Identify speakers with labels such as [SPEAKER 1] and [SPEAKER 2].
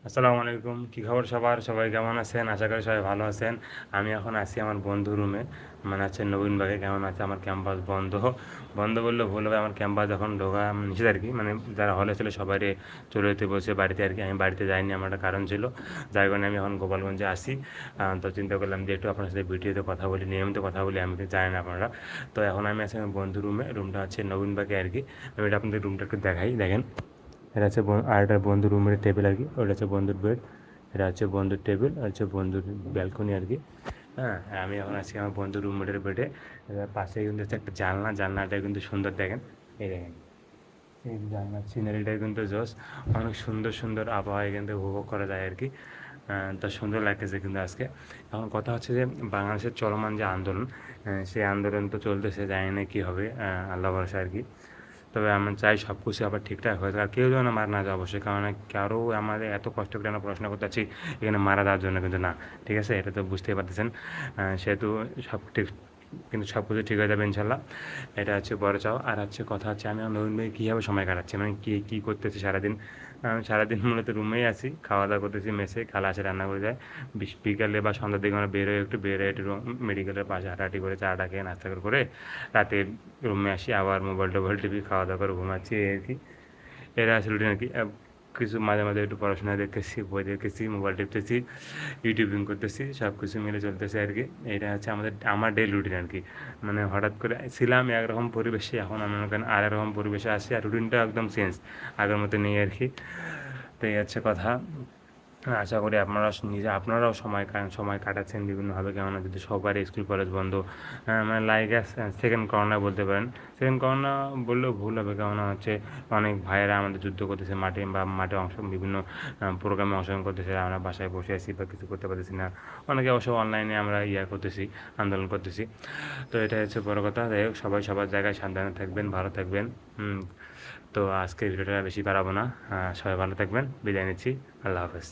[SPEAKER 1] আসসালামু আলাইকুম, কী খবর সবার? সবাই কেমন আছেন? আশা করি সবাই ভালো আছেন। আমি এখন আছি আমার বন্ধুর রুমে, মানে হচ্ছে নবীনবাগে। কেমন আছে? আমার ক্যাম্পাস বন্ধ। বন্ধ বললেও ভুল হবে, আমার ক্যাম্পাস এখন ঢোকা নিষেধ আর কি। মানে যারা হলে ছিল সবাই চলে যেতে বলছে বাড়িতে আর কি। আমি বাড়িতে যাইনি, আমার একটা কারণ ছিল, যার কারণে আমি এখন গোপালগঞ্জে আসি। তো চিন্তা করলাম যে একটু আপনার সাথে ভিডিওতে কথা বলি, নিয়মিত কথা বলি, আমি কিন্তু জানি না আপনারা। তো এখন আমি আছি আমার বন্ধুর রুমে। রুমটা হচ্ছে নবীনবাগে আর কি। আমি এটা আপনাদের রুমটা একটু দেখাই, দেখেন। এটা হচ্ছে আর এটা বন্ধুর রুমের টেবিল আর কি। ওটা হচ্ছে বন্ধুর বেড। এটা হচ্ছে বন্ধুর টেবিল, আর হচ্ছে বন্ধুর ব্যালকনি আর কি। হ্যাঁ, আমি এখন আছি আমার বন্ধুর রুমমেটের বেডে। এবার পাশে কিন্তু হচ্ছে একটা জানলা, জানলাটা কিন্তু সুন্দর, দেখেন। এই দেখেন, এই জানলার সিনারিটা কিন্তু জোস। অনেক সুন্দর সুন্দর আবহাওয়া কিন্তু উপভোগ করা যায় আর কি। তো সুন্দর লাগতেছে কিন্তু আজকে। এখন কথা হচ্ছে যে বাংলাদেশের চলমান যে আন্দোলন, সেই আন্দোলন তো চলতেছে, জানি না কী হবে, আল্লাহ ভরসা আর কি। তবে আমি চাই সব কিছু আবার ঠিকঠাক হয়ে যায়, আর কেউ যেন মারা না যায় অবশ্যই। কারণ কারো আমাদের এত কষ্ট করে আমরা পড়াশোনা করতে পারছি, এখানে মারা দেওয়ার জন্য কিন্তু না। ঠিক আছে, এটা তো বুঝতেই পারতেছেন। সেহেতু সব ঠিক, কিন্তু সব কিছু ঠিক হয়ে যাবে ইনশাল্লাহ। এটা হচ্ছে বড় চাও। আর হচ্ছে কথা হচ্ছে আমি আমার নবীন ভাই কীভাবে সময় কাটাচ্ছি, মানে কী করতেছি সারাদিন। আমি সারাদিন মূলত রুমেই আছি, খাওয়া দাওয়া করতেছি মেসে, খালা আসে রান্না করে যায়। বিকালে বা সন্ধ্যার দিকে আমরা বের হয়ে একটু মেডিকেলের পাশে হাঁটাহাঁটি করে চাটা খেয়ে নাস্তা করে রাতে রুমে আসি, আবার মোবাইল টিভি, খাওয়া দাওয়া করে ঘুমাচ্ছি, এই আর কি। এরা আসলে রুটিন আর কি। কিছু মাঝে মাঝে একটু পড়াশোনা দেখতেছি, বই দেখতেছি, মোবাইল টিপতেছি, ইউটিউবিং করতেছি, সব কিছু মিলে চলতেছে আর কি। এটা হচ্ছে আমার ডেইলি রুটিন আর কি। মানে হঠাৎ করে ছিলাম একরকম পরিবেশে, এখন আমি মনে করেন আর এরকম পরিবেশে আসি, আর রুটিনটা একদম চেঞ্জ, আগের মতো নেই আর কি। তো এই হচ্ছে কথা। আশা করি আপনারাও সময় কাটাচ্ছেন বিভিন্নভাবে। কেননা যদি সবারই স্কুল কলেজ বন্ধ, মানে লাইক সেকেন্ড করোনা বলতে পারেন। সেকেন্ড করোনা বললেও ভুল হবে, কেননা হচ্ছে অনেক ভাইয়েরা আমাদের যুদ্ধ করতেছে মাঠে, বা মাঠে বিভিন্ন প্রোগ্রামে অংশগ্রহণ করতেছে, আমরা বাসায় বসে আছি বা কিছু করতে পারতেছি না। অনেকে অবশ্য অনলাইনে আমরা করতেছি, আন্দোলন করতেছি। তো এটা হচ্ছে বড় কথা। যাই হোক, সবাই সবার জায়গায় সাবধানে থাকবেন, ভালো থাকবেন। তো আজকের ভিডিওটা বেশি বাড়াবো না। সবাই ভালো থাকবেন, বিদায় নিচ্ছি। আল্লাহ হাফেজ।